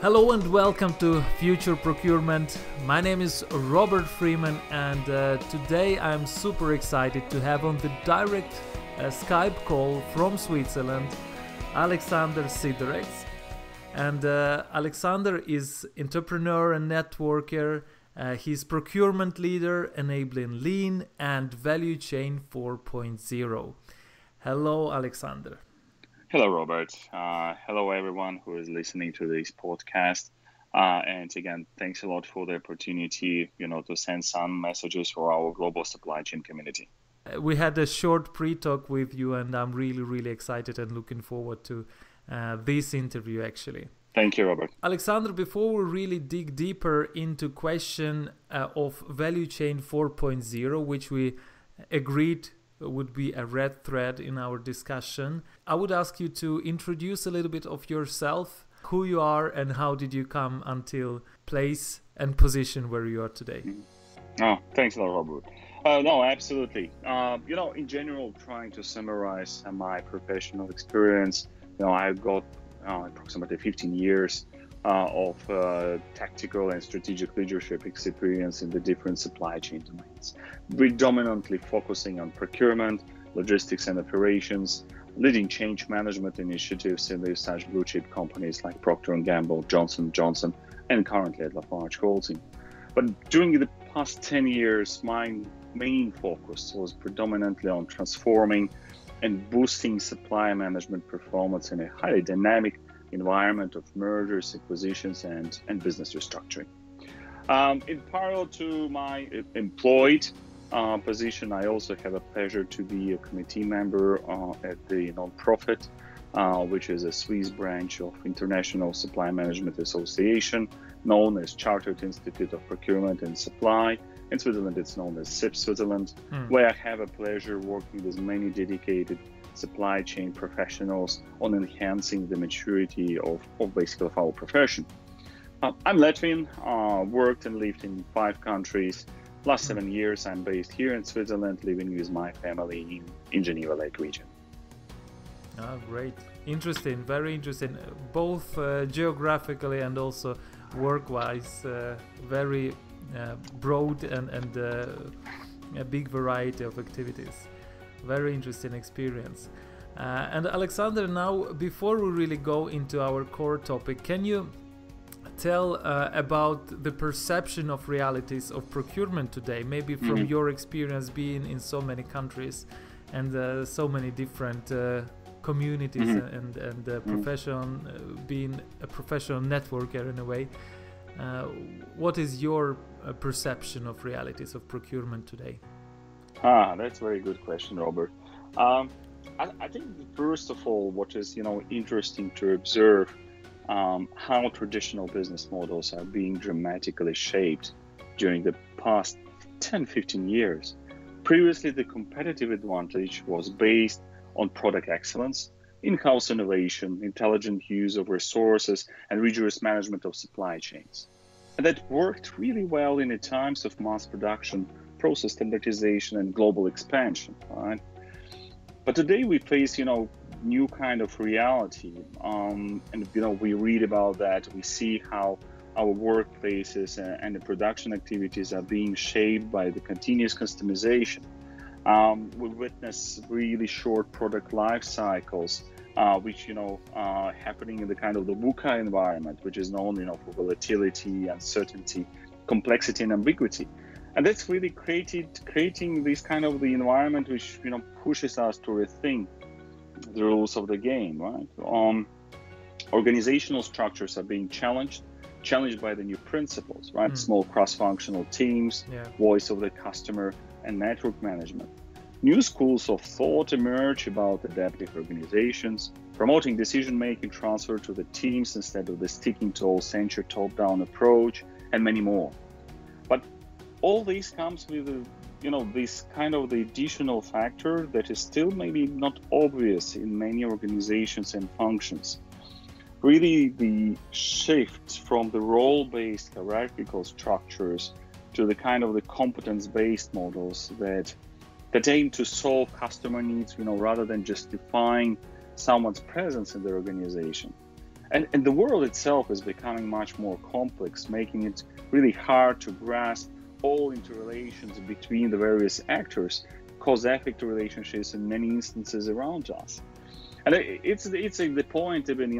Hello and welcome to Future Procurement. My name is Robert Freeman and today I'm super excited to have on the direct Skype call from Switzerland Aleksandr Sidorec. And Aleksandr is entrepreneur and networker. He's procurement leader enabling lean and value chain 4.0. Hello Aleksandr. Hello, Robert. Hello, everyone who is listening to this podcast. And again, thanks a lot for the opportunity, to send some messages for our global supply chain community. We had a short pre-talk with you, and I'm really excited and looking forward to this interview, actually. Thank you, Robert. Aleksandr, before we really dig deeper into question of value chain 4.0, which we agreed would be a red thread in our discussion, I would ask you to introduce a little bit of yourself, who you are and how did you come until place and position where you are today. Oh, thanks a lot, Robert. No, absolutely. In general, trying to summarize my professional experience, I've got approximately 15 years of tactical and strategic leadership experience in the different supply chain domains, predominantly focusing on procurement, logistics and operations, leading change management initiatives in such blue chip companies like Procter & Gamble, Johnson & Johnson, and currently at LafargeHolcim. But during the past 10 years, my main focus was predominantly on transforming and boosting supply management performance in a highly dynamic environment of mergers, acquisitions, and business restructuring. In parallel to my employed position, I also have a pleasure to be a committee member at the nonprofit, which is a Swiss branch of International Supply Management Association, known as Chartered Institute of Procurement and Supply. In Switzerland, it's known as CIPS Switzerland, where I have a pleasure working with many dedicated supply chain professionals on enhancing the maturity of our profession. I'm Latvian, worked and lived in 5 countries. Last 7 years, I'm based here in Switzerland, living with my family in Geneva Lake region. Great. Interesting, very interesting, both geographically and also work-wise, very broad and a big variety of activities. Very interesting experience. And Aleksandr, now before we really go into our core topic, can you tell about the perception of realities of procurement today, maybe from your experience being in so many countries and so many different communities and being a professional networker in a way. What is your perception of realities of procurement today? That's a very good question, Robert. I think first of all, what is interesting to observe how traditional business models are being dramatically shaped during the past 10-15 years. Previously, the competitive advantage was based on product excellence, in-house innovation, intelligent use of resources, and rigorous management of supply chains. And that worked really well in the times of mass production, process standardization, and global expansion, right? But today we face, new kind of reality, and we read about that. We see how our workplaces and the production activities are being shaped by the continuous customization. We witness really short product life cycles, which are happening in the kind of the VUCA environment, which is known for volatility, uncertainty, complexity, and ambiguity. And that's really creating this kind of the environment which pushes us to rethink the rules of the game, right? Organizational structures are being challenged by the new principles, right? Small cross-functional teams, voice of the customer, and network management. New schools of thought emerge about adaptive organizations, promoting decision-making transfer to the teams instead of the sticking to all-centered top-down approach, and many more. But all this comes with this kind of the additional factor that is still maybe not obvious in many organizations and functions. Really, the shift from the role-based hierarchical structures to the kind of the competence-based models that aim to solve customer needs, rather than just define someone's presence in the organization. And the world itself is becoming much more complex, making it really hard to grasp all interrelations between the various actors, cause-effect relationships in many instances around us. And it's the point even,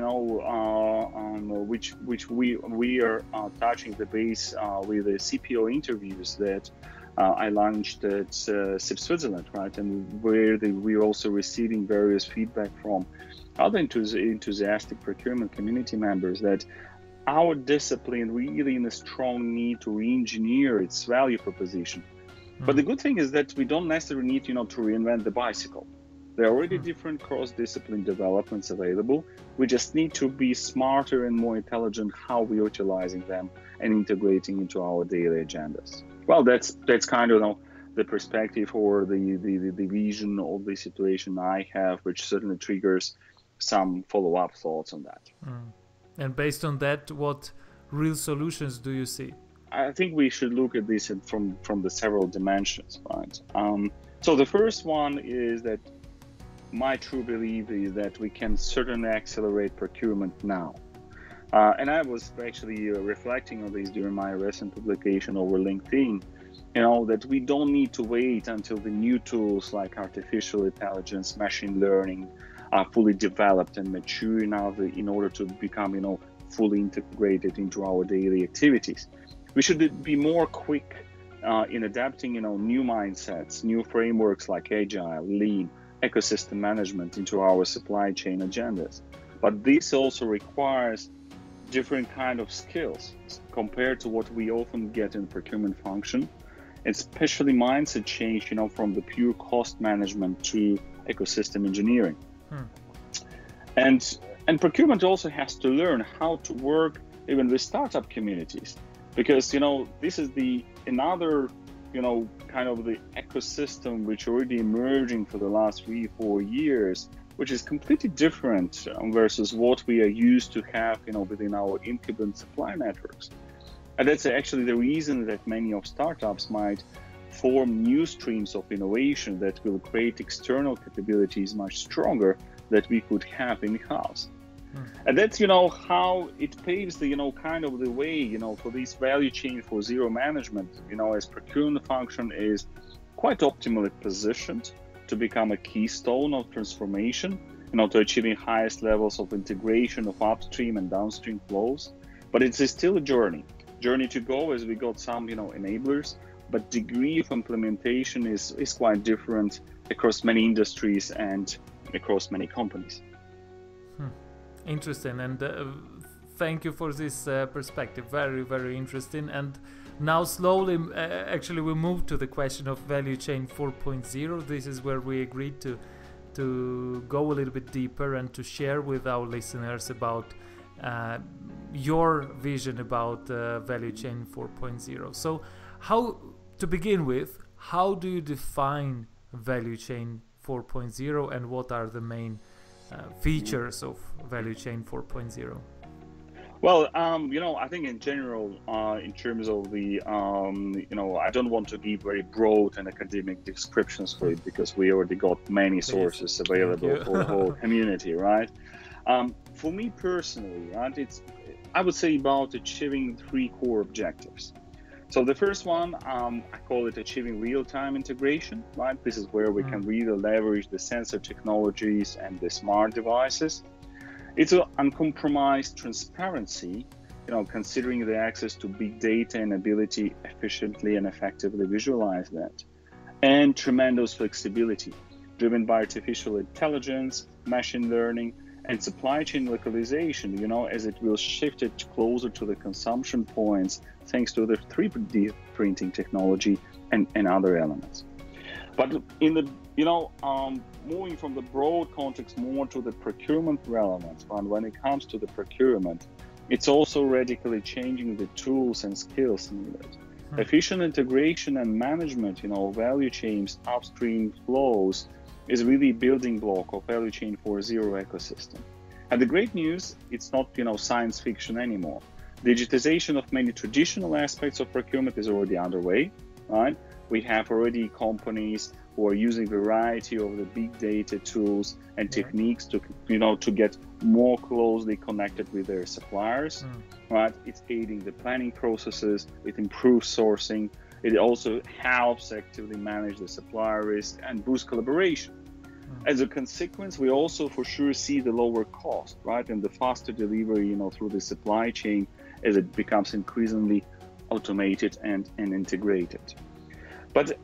which we are touching the base with the CPO interviews that I launched at CIPS Switzerland, right? And where we're also receiving various feedback from other enthusiastic procurement community members that our discipline really in a strong need to re-engineer its value proposition. But the good thing is that we don't necessarily need, to reinvent the bicycle. There are already different cross-discipline developments available. We just need to be smarter and more intelligent how we're utilizing them and integrating into our daily agendas. Well, that's kind of the perspective or the vision of the situation I have, which certainly triggers some follow-up thoughts on that. And based on that, what real solutions do you see? I think we should look at this from the several dimensions, right? So the first one is that my true belief is that we can certainly accelerate procurement now. And I was actually reflecting on this during my recent publication over LinkedIn, that we don't need to wait until the new tools like artificial intelligence, machine learning are fully developed and mature enough in order to become, fully integrated into our daily activities. We should be more quick in adapting, new mindsets, new frameworks like Agile, Lean, ecosystem management into our supply chain agendas. But this also requires different kind of skills compared to what we often get in procurement function, especially mindset change, from the pure cost management to ecosystem engineering. And procurement also has to learn how to work even with startup communities, because this is another kind of the ecosystem which already emerging for the last 3-4 years, which is completely different versus what we are used to have within our incumbent supply networks. And that's actually the reason that many of startups might form new streams of innovation that will create external capabilities much stronger that we could have in-house. And that's, how it paves the, kind of the way, for this value chain for zero management, as procurement function is quite optimally positioned to become a keystone of transformation, to achieving highest levels of integration of upstream and downstream flows. But it's still a journey to go, as we got some, enablers, but degree of implementation is quite different across many industries and across many companies. Interesting, and thank you for this perspective. Very, very interesting. And now slowly, actually, we move to the question of value chain 4.0. This is where we agreed to go a little bit deeper and to share with our listeners about your vision about value chain 4.0. So, to begin with, how do you define value chain 4.0, and what are the main features of value chain 4.0? Well, I think in general, in terms of the, I don't want to give very broad and academic descriptions for it, because we already got many sources available for the whole community, right? For me personally, right, I would say about achieving 3 core objectives. So the first one, I call it achieving real-time integration, right? This is where we can really leverage the sensor technologies and the smart devices. It's an uncompromised transparency, considering the access to big data and ability efficiently and effectively visualize that. And tremendous flexibility, driven by artificial intelligence, machine learning, and supply chain localization, as it will shift it closer to the consumption points thanks to the 3D printing technology and other elements. But in the, moving from the broad context more to the procurement relevance, and when it comes to the procurement, it's also radically changing the tools and skills needed. Efficient integration and management, value chains, upstream flows, is really building block of value chain 4.0 ecosystem. And the great news, it's not, science fiction anymore. Digitization of many traditional aspects of procurement is already underway, right? We have already companies who are using variety of the big data tools and techniques to, to get more closely connected with their suppliers, right? It's aiding the planning processes, it improves sourcing, it also helps actively manage the supplier risk and boost collaboration. As a consequence, we also for sure see the lower cost, right? And the faster delivery, through the supply chain as it becomes increasingly automated and integrated. But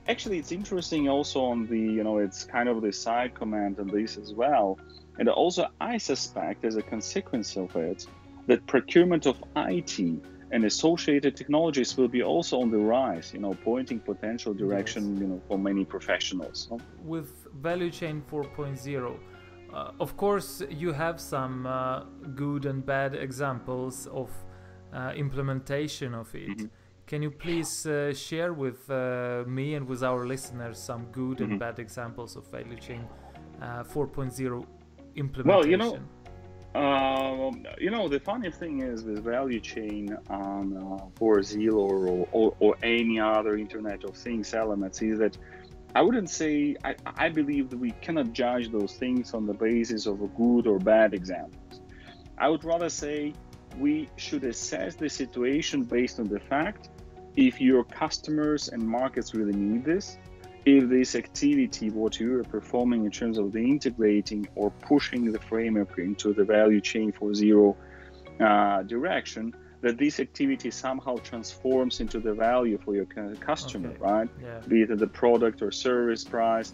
actually, it's interesting also on the, it's kind of the side comment on this as well. And also, I suspect as a consequence of it, that procurement of IT and associated technologies will be also on the rise, pointing potential direction, for many professionals. With value chain 4.0, of course, you have some good and bad examples of implementation of it. Can you please share with me and with our listeners some good and bad examples of value chain 4.0 implementation? Well, the funny thing is with value chain 4.0 or any other Internet of Things elements is that I wouldn't say, I believe that we cannot judge those things on the basis of a good or bad examples. I would rather say we should assess the situation based on the fact if your customers and markets really need this, if this activity, what you are performing in terms of the integrating or pushing the framework into the value chain 4.0 direction, that this activity somehow transforms into the value for your customer, right? Yeah. Be it the product or service price,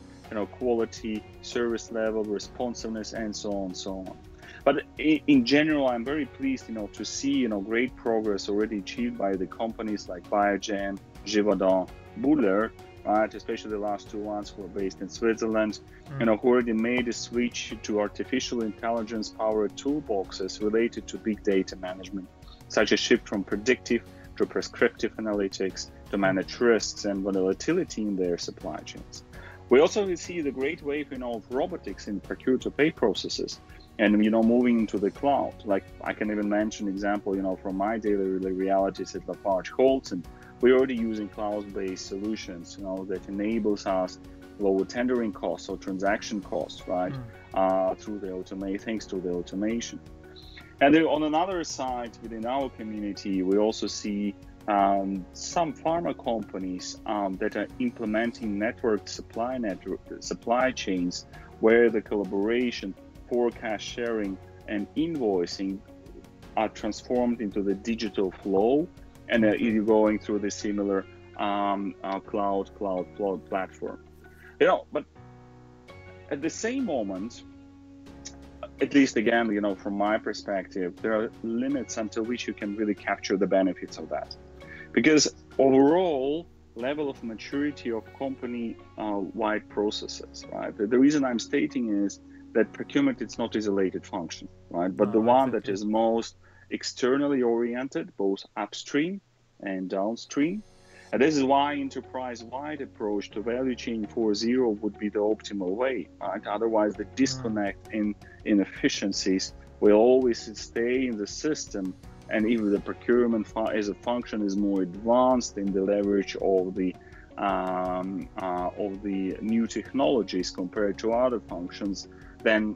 quality, service level, responsiveness, and so on, so on. But in general, I'm very pleased, to see, great progress already achieved by the companies like Biogen, Givaudan, Buller, right? Especially the last two ones who are based in Switzerland, who already made a switch to artificial intelligence-powered toolboxes related to big data management, such as shift from predictive to prescriptive analytics to manage risks and volatility in their supply chains. We also see the great wave, of robotics in procure-to-pay processes, and moving into the cloud. Like I can even mention example, from my daily realities at LafargeHolcim, and we're already using cloud-based solutions, that enables us lower tendering costs or transaction costs, right? Through the thanks to the automation. And then on another side, within our community, we also see some pharma companies that are implementing networked supply chains where the collaboration, forecast sharing, and invoicing are transformed into the digital flow, and you're going through the similar cloud platform. But at the same moment, at least again, from my perspective, there are limits until which you can really capture the benefits of that. Because overall level of maturity of company-wide processes, right? The reason I'm stating is that procurement is not isolated function, right? But the one that is most externally oriented, both upstream and downstream. And this is why enterprise-wide approach to value chain 4.0 would be the optimal way, right? Otherwise, the disconnect in inefficiencies will always stay in the system. And if the procurement as a function is more advanced in the leverage of the new technologies compared to other functions, then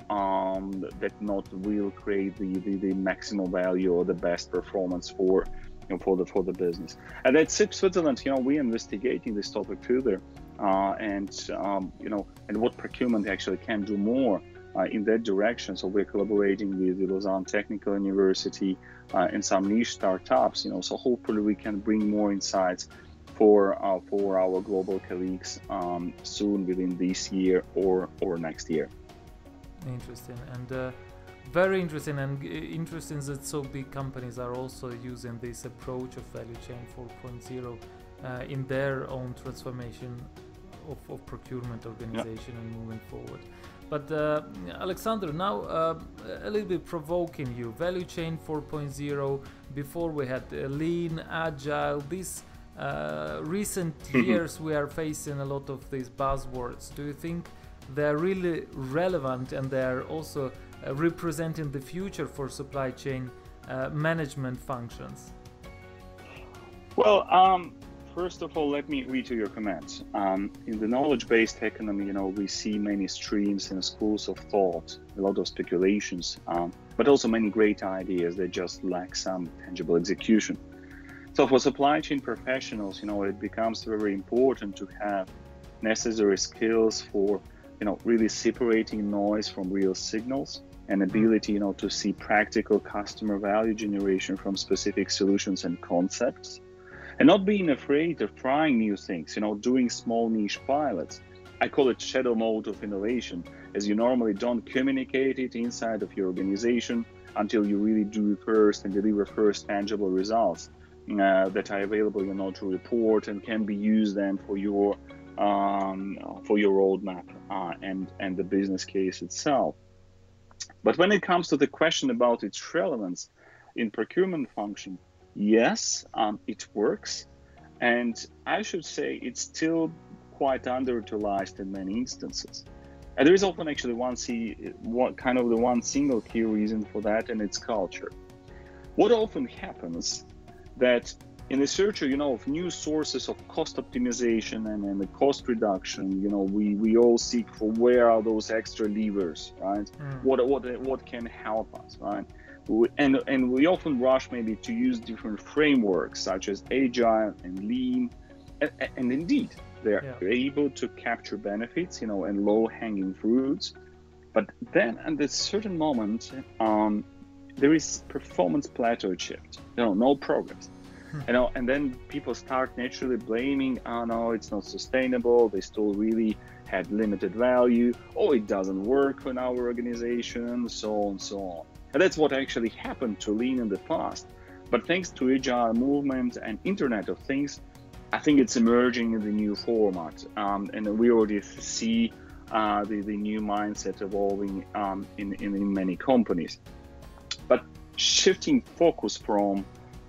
that not will create the maximum value or the best performance for the business. And at CIPS Switzerland, we're investigating this topic further, and what procurement actually can do more in that direction. So we're collaborating with the Lausanne Technical University and some niche startups. So hopefully we can bring more insights for our global colleagues soon within this year or next year. Interesting, and very interesting, and interesting that so big companies are also using this approach of value chain 4.0 in their own transformation of procurement organization and moving forward. But Aleksandr, now a little bit provoking you. Value chain 4.0. Before we had lean, agile. These recent years we are facing a lot of these buzzwords. Do you think they're really relevant and they're also representing the future for supply chain management functions? Well, first of all, let me read to your comments. In the knowledge-based economy, we see many streams and schools of thought, a lot of speculations, but also many great ideas that just lack some tangible execution. So for supply chain professionals, it becomes very important to have necessary skills for, really separating noise from real signals, and ability, to see practical customer value generation from specific solutions and concepts, and not being afraid of trying new things, doing small niche pilots. I call it shadow mode of innovation, as you normally don't communicate it inside of your organization until you really do it first and deliver first tangible results that are available, to report and can be used then for your roadmap and the business case itself. But when it comes to the question about its relevance in procurement function, yes, it works, and I should say it's still quite underutilized in many instances. And there is often actually one single key reason for that, and it's culture. What often happens that in the search of new sources of cost optimization and the cost reduction, we all seek for where are those extra levers, right? What can help us, right? And we often rush maybe to use different frameworks such as Agile and Lean, and indeed they're able to capture benefits, and low-hanging fruits. But then at a certain moment, there is performance plateau shift, no progress. And then people start naturally blaming, no, it's not sustainable, they still really had limited value, it doesn't work in our organization, so on and so on. And that's what actually happened to Lean in the past. But thanks to Agile movement and Internet of Things, I think it's emerging in the new format. And we already see the new mindset evolving in many companies. But shifting focus from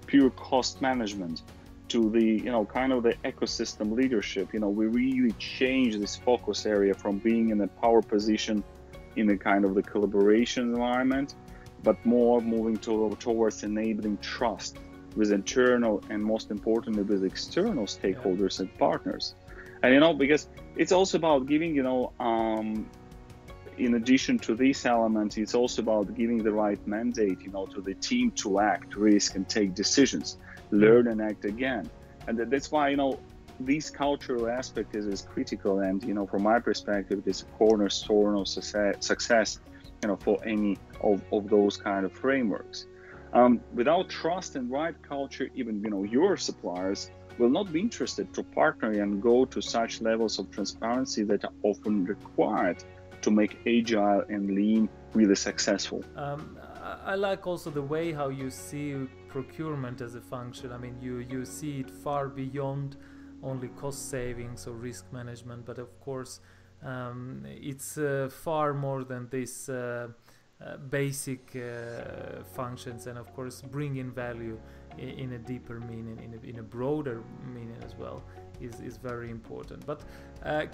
pure cost management to the the ecosystem leadership, we really change this focus area from being in a power position in a the collaboration environment, but more moving towards enabling trust with internal and most importantly with external stakeholders and partners. And because it's also about giving in addition to these elements, it's also about giving the right mandate, to the team to act, risk, and take decisions, learn and act again. And that's why, this cultural aspect is critical. And, from my perspective, it's a cornerstone of success, for any of those kind of frameworks. Without trust and right culture, even, your suppliers will not be interested to partner and go to such levels of transparency that are often required to make Agile and Lean really successful. I like also the way how you see procurement as a function. I mean, you see it far beyond only cost savings or risk management, but of course it's far more than this basic functions, and of course bringing value in a deeper meaning, in a broader meaning as well, is very important. But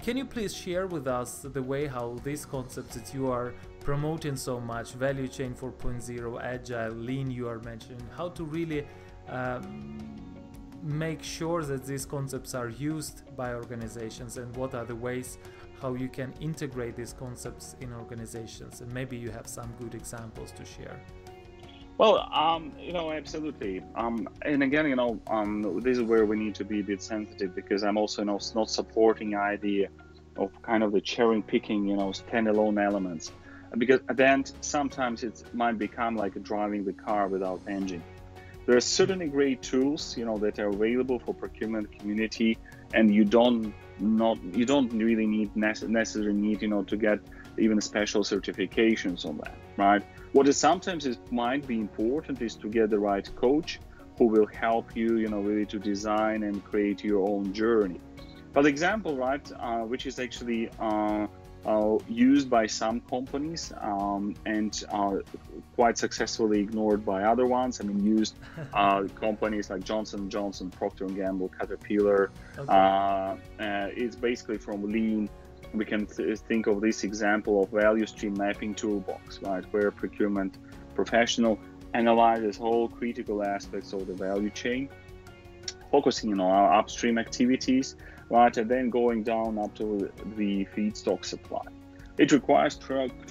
can you please share with us the way how these concepts that you are promoting so much, value chain 4.0, Agile, Lean you are mentioning, how to really make sure that these concepts are used by organizations, and what are the ways how you can integrate these concepts in organizations? And maybe you have some good examples to share. Well, absolutely. And again, this is where we need to be a bit sensitive, because I'm also not supporting the idea of the cherry picking, standalone elements, because at the end, sometimes it might become like driving the car without engine. There are certainly great tools, that are available for procurement community, and you don't really necessarily need, to get even special certifications on that, right? What is sometimes might be important is to get the right coach who will help you, really to design and create your own journey. For example, right, which is actually used by some companies and quite successfully ignored by other ones. I mean, used companies like Johnson & Johnson, Procter & Gamble, Caterpillar. Okay. It's basically from Lean. We can think of this example of value stream mapping toolbox, right, where a procurement professional analyzes all critical aspects of the value chain, focusing on our upstream activities, right, and then going down up to the feedstock supply. It requires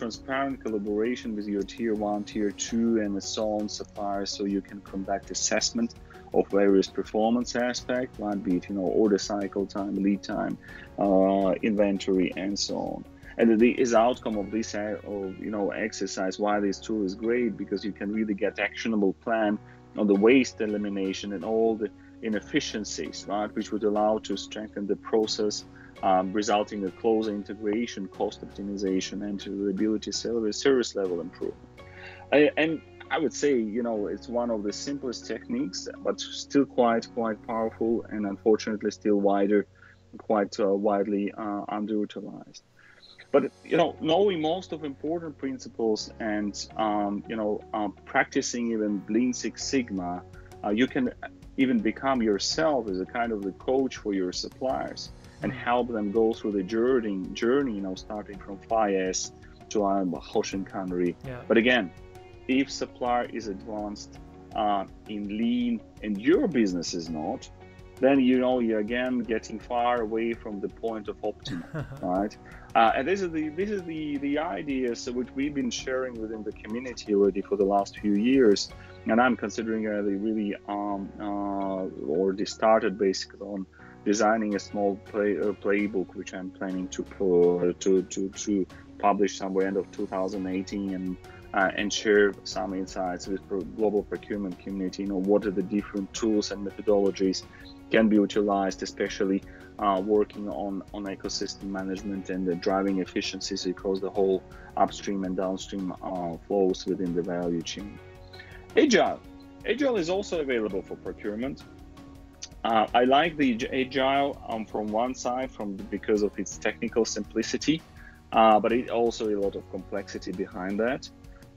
transparent collaboration with your tier 1, tier 2, and so on suppliers, so you can conduct assessment of various performance aspects, right, be it order cycle time, lead time, inventory, and so on. And the outcome of this exercise, why this tool is great, because you can really get actionable plan on the waste elimination and all the inefficiencies, right, which would allow to strengthen the process, resulting in closer integration, cost optimization, and reliability, service level improvement. And I would say, it's one of the simplest techniques, but still quite powerful, and unfortunately still quite widely underutilized. But knowing most of important principles and practicing even Lean Six Sigma, you can even become yourself as a kind of the coach for your suppliers and help them go through the journey, starting from 5S to Hoshin Kanri. Yeah. But again, if supplier is advanced in lean and your business is not, then you're again getting far away from the point of optimum, right? And this is the ideas which we've been sharing within the community already for the last few years, and I'm considering really already started basically on designing a small playbook which I'm planning to publish somewhere end of 2018 and share some insights with global procurement community. What are the different tools and methodologies can be utilized, especially working on ecosystem management and driving efficiencies across the whole upstream and downstream flows within the value chain. Agile is also available for procurement. I like the Agile from one side because of its technical simplicity, but it also a lot of complexity behind that.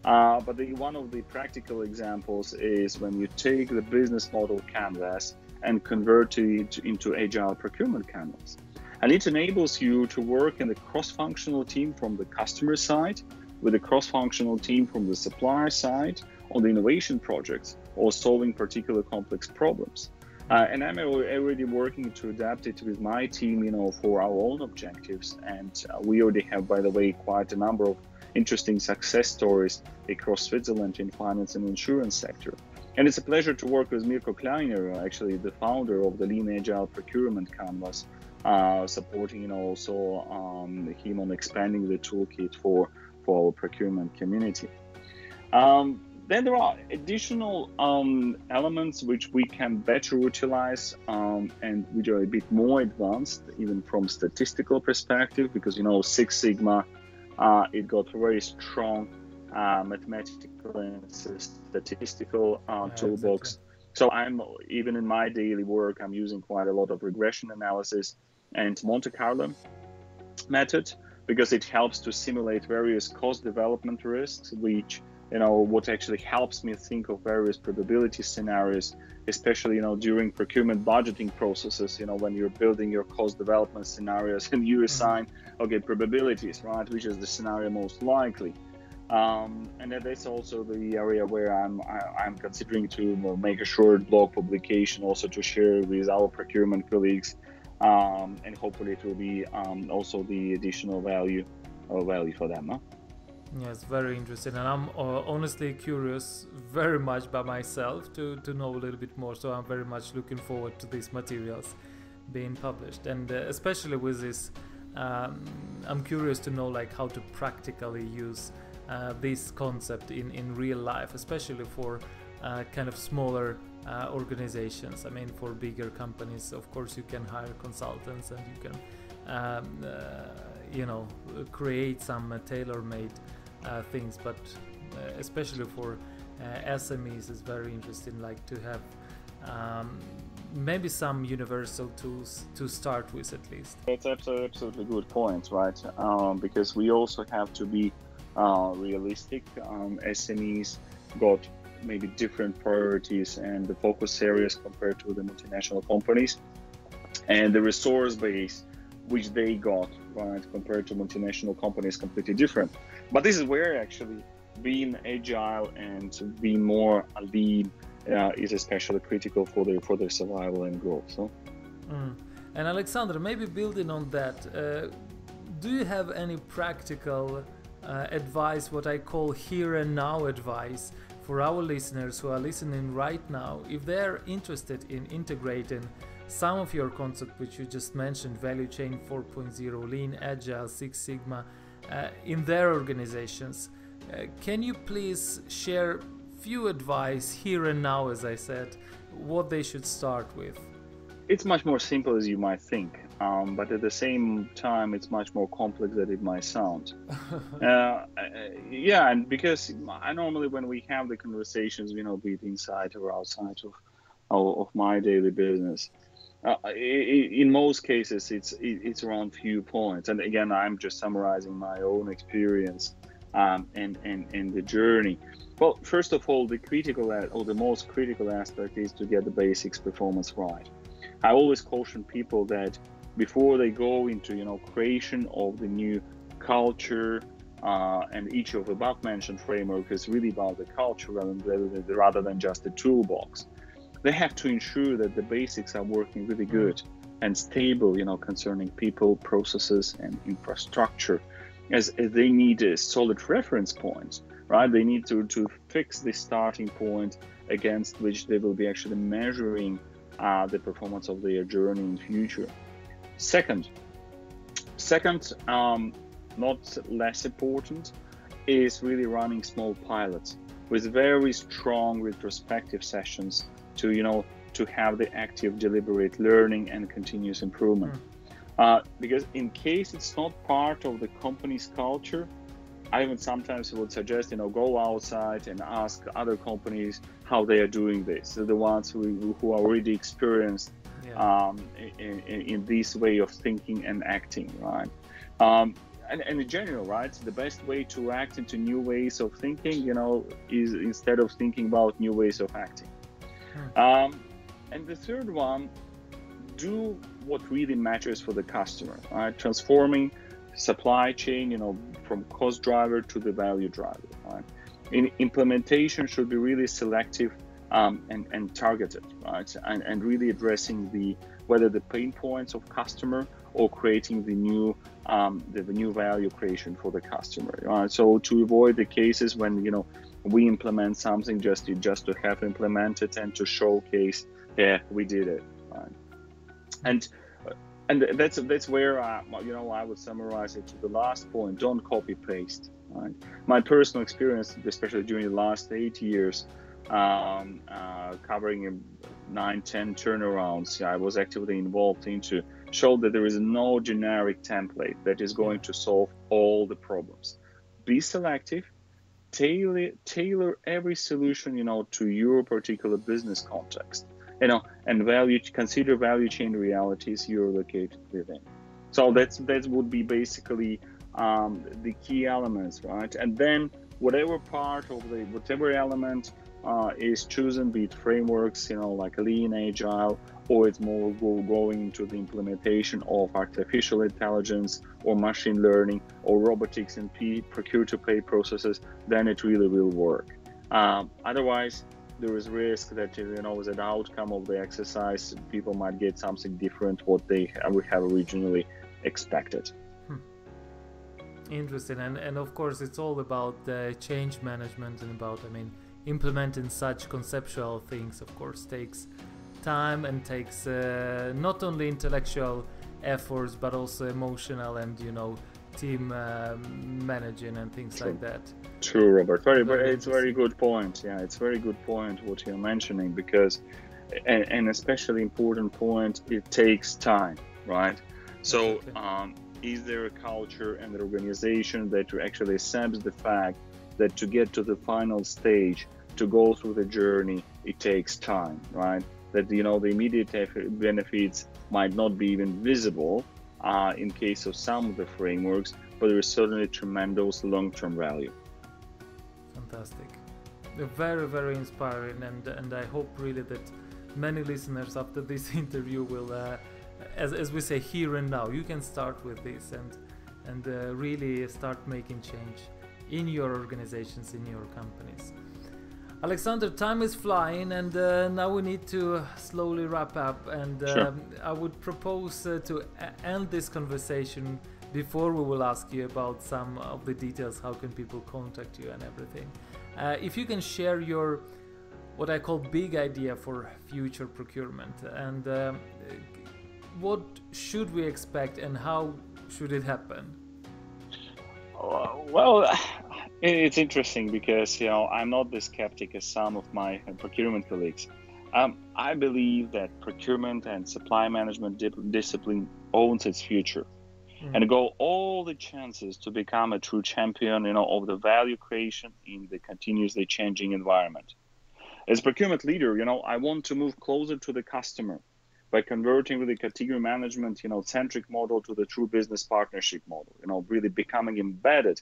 But one of the practical examples is when you take the business model canvas and convert it into Agile procurement canvas. And it enables you to work in the cross-functional team from the customer side, with a cross-functional team from the supplier side on the innovation projects or solving particular complex problems. And I'm already working to adapt it with my team, for our own objectives. And we already have, by the way, quite a number of interesting success stories across Switzerland in finance and insurance sector. And it's a pleasure to work with Mirko Kleiner, actually the founder of the Lean Agile Procurement Canvas, supporting also him on expanding the toolkit for our procurement community. Then there are additional elements which we can better utilize and which are a bit more advanced, even from statistical perspective, because Six Sigma, it got very strong mathematical and statistical toolbox. Exactly. So even in my daily work, I'm using quite a lot of regression analysis and Monte Carlo method, because it helps to simulate various cost development risks, which what actually helps me think of various probability scenarios, especially during procurement budgeting processes, when you're building your cost development scenarios and you assign probabilities, right, which is the scenario most likely. And that's also the area where I'm considering to make a short blog publication also to share with our procurement colleagues, and hopefully it will be also the additional value for them. Huh? Yes, very interesting, and I'm honestly curious very much by myself to know a little bit more, so I'm very much looking forward to these materials being published, and especially with this I'm curious to know how to practically use this concept in real life, especially for kind of smaller organizations. I mean, for bigger companies, of course, you can hire consultants and you can create some tailor-made things, but especially for SMEs, it's very interesting, to have maybe some universal tools to start with at least. That's absolutely good point, right? Because we also have to be realistic. SMEs got maybe different priorities and the focus areas compared to the multinational companies, and the resource base which they got, right, compared to multinational companies, completely different. But this is where actually being agile and being more lean is especially critical for their survival and growth. So. And Aleksandr, maybe building on that, do you have any practical advice, what I call here and now advice, for our listeners who are listening right now, if they're interested in integrating some of your concepts which you just mentioned, value chain 4.0, lean, agile, Six Sigma, in their organizations? Can you please share few advice here and now, as I said, what they should start with? It's much more simple as you might think, but at the same time, it's much more complex than it might sound. Yeah, and because I normally, when we have the conversations, be it inside or outside of my daily business, in most cases, it's around few points. And again, I'm just summarizing my own experience and the journey. Well, first of all, the most critical aspect is to get the basics performance right. I always caution people that before they go into creation of the new culture, and each of the above mentioned framework is really about the culture rather than just the toolbox. They have to ensure that the basics are working really good and stable, concerning people, processes, and infrastructure, as they need a solid reference point, right? They need to fix the starting point against which they will be actually measuring the performance of their journey in future. Second, not less important, is really running small pilots with very strong retrospective sessions to have the active, deliberate learning and continuous improvement. Because in case it's not part of the company's culture, I would sometimes suggest, go outside and ask other companies how they are doing this. So the ones who are already experienced in this way of thinking and acting, right? And in general, right, the best way to act into new ways of thinking, is instead of thinking about new ways of acting. And the third one, do what really matters for the customer, right? Transforming supply chain, from cost driver to the value driver, right? In implementation should be really selective and targeted, right? And really addressing whether the pain points of customer or creating the new value creation for the customer, right? So to avoid the cases when we implement something just to have implemented and to showcase, we did it, right? And that's where I would summarize it to the last point. Don't copy paste, right? My personal experience, especially during the last 8 years, covering 9-10 turnarounds I was actively involved into, showed that there is no generic template that is going to solve all the problems. Be selective, tailor every solution to your particular business context, and consider value chain realities you're located within. So that would be basically the key elements, right? And then whatever element is chosen, be it frameworks, like lean, agile, or it's more going into the implementation of artificial intelligence or machine learning or robotics and procure-to-pay processes, then it really will work. Otherwise, there is risk that as an outcome of the exercise, people might get something different what they would have originally expected. Interesting, and of course it's all about the change management and about implementing such conceptual things. Of course, takes time and takes not only intellectual efforts but also emotional and team managing and things like that. True, Robert. It's a very good point. Yeah, it's a very good point what you're mentioning, because an especially important point, it takes time, right? So is there a culture and an organization that actually accepts the fact that to get to the final stage, to go through the journey, it takes time, right? That the immediate benefits might not be even visible in case of some of the frameworks, but there is certainly tremendous long-term value. Fantastic. Very, very inspiring, and I hope really that many listeners after this interview will, as we say, here and now, you can start with this and really start making change in your organizations, in your companies. Aleksandr, time is flying, and now we need to slowly wrap up. And Sure. I would propose to end this conversation before we will ask you about some of the details. How can people contact you and everything? If you can share your what I call big idea for future procurement, and what should we expect, and how should it happen? Well, it's interesting because I'm not the skeptic as some of my procurement colleagues. I believe that procurement and supply management discipline owns its future, and got all the chances to become a true champion, of the value creation in the continuously changing environment. As procurement leader, I want to move closer to the customer by converting the category management, centric model to the true business partnership model, really becoming embedded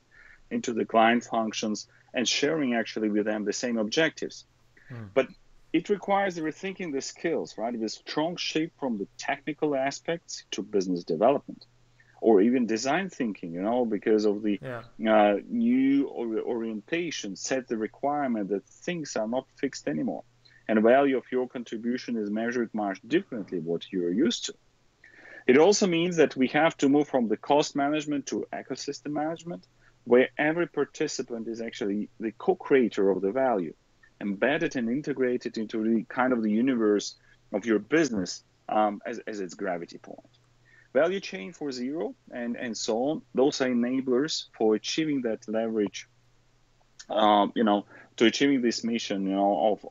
into the client functions and sharing actually with them the same objectives. But it requires rethinking the skills, right? With strong shift from the technical aspects to business development or even design thinking, because of the new orientation set the requirement that things are not fixed anymore. And the value of your contribution is measured much differently what you're used to. It also means that we have to move from the cost management to ecosystem management, where every participant is actually the co-creator of the value, embedded and integrated into the kind of the universe of your business as its gravity point. Value chain for zero and so on, those are enablers for achieving that leverage, to achieving this mission, of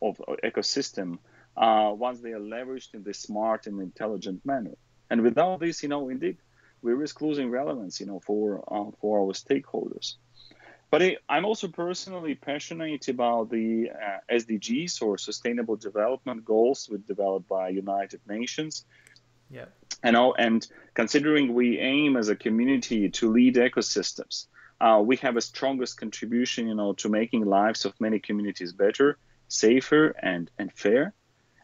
ecosystem, once they are leveraged in this smart and intelligent manner. And without this, indeed, we risk losing relevance, for our stakeholders. But I'm also personally passionate about the SDGs, or Sustainable Development Goals, developed by United Nations. Yeah. And considering we aim as a community to lead ecosystems, we have a strongest contribution, to making lives of many communities better, safer, and fair.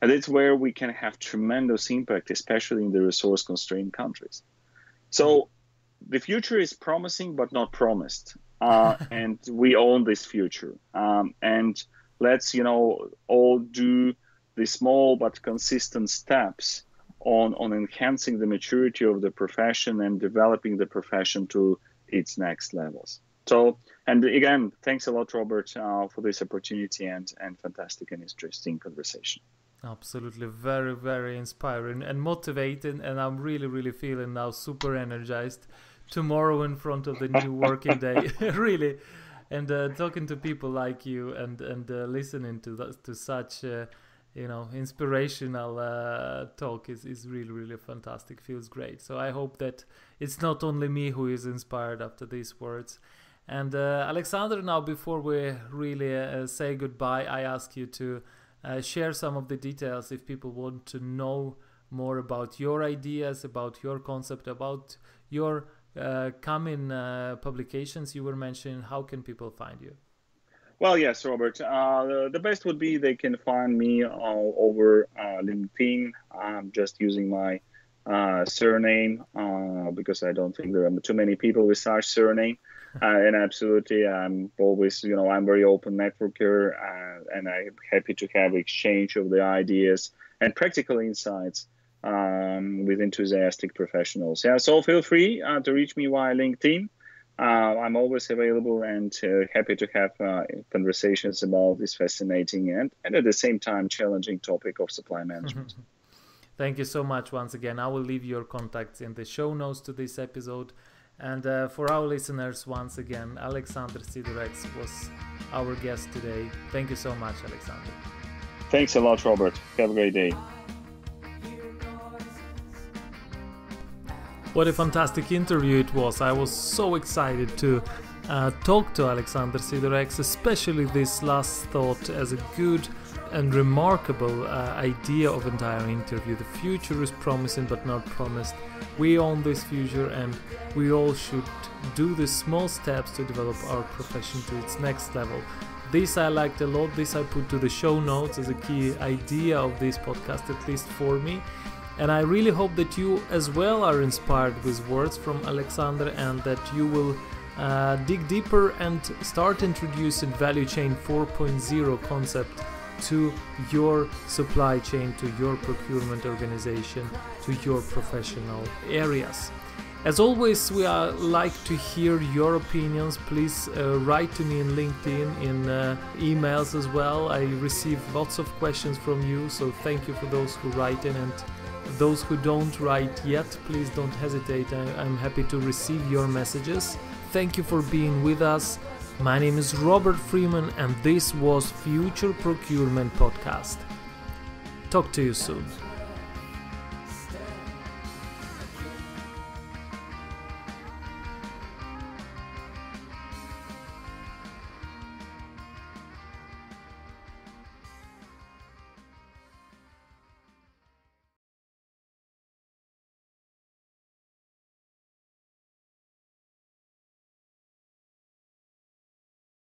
And that's where we can have tremendous impact, especially in the resource-constrained countries. So the future is promising, but not promised. And we own this future. And let's, all do the small but consistent steps on enhancing the maturity of the profession and developing the profession to its next levels. So, and again, thanks a lot, Robert, for this opportunity and fantastic and interesting conversation. Absolutely, very, very inspiring and motivating, and I'm really, really feeling now super energized tomorrow in front of the new working day, really. And talking to people like you and listening to such inspirational talk is really, really fantastic. Feels great. So I hope that it's not only me who is inspired after these words. And Aleksandr, now before we really say goodbye, I ask you to share some of the details if people want to know more about your ideas, about your concept, about your coming publications you were mentioning. How can people find you? Well, yes, Robert. The best would be they can find me over LinkedIn. I'm just using my surname because I don't think there are too many people with such surname. And absolutely, I'm always, I'm very open networker, and I'm happy to have exchange of the ideas and practical insights with enthusiastic professionals. Yeah, so feel free to reach me via LinkedIn. I'm always available and happy to have conversations about this fascinating and at the same time challenging topic of supply management. Thank you so much once again. I will leave your contacts in the show notes to this episode. And for our listeners, once again, Aleksandr Sidorec was our guest today. Thank you so much, Aleksandr. Thanks a lot, Robert. Have a great day. What a fantastic interview it was. I was so excited to talk to Aleksandr Sidorec, especially this last thought as a good and remarkable idea of entire interview. The future is promising but not promised. We own this future and we all should do the small steps to develop our profession to its next level. This I liked a lot. This I put to the show notes as a key idea of this podcast, at least for me. And I really hope that you as well are inspired with words from Aleksandr and that you will dig deeper and start introducing value chain 4.0 concept to your supply chain, to your procurement organization, to your professional areas. As always, we like to hear your opinions. Please write to me in LinkedIn, in emails as well. I receive lots of questions from you, so thank you for those who write in, and those who don't write yet, please don't hesitate. I'm happy to receive your messages. Thank you for being with us. My name is Robert Freeman, and this was Future Procurement Podcast. Talk to you soon.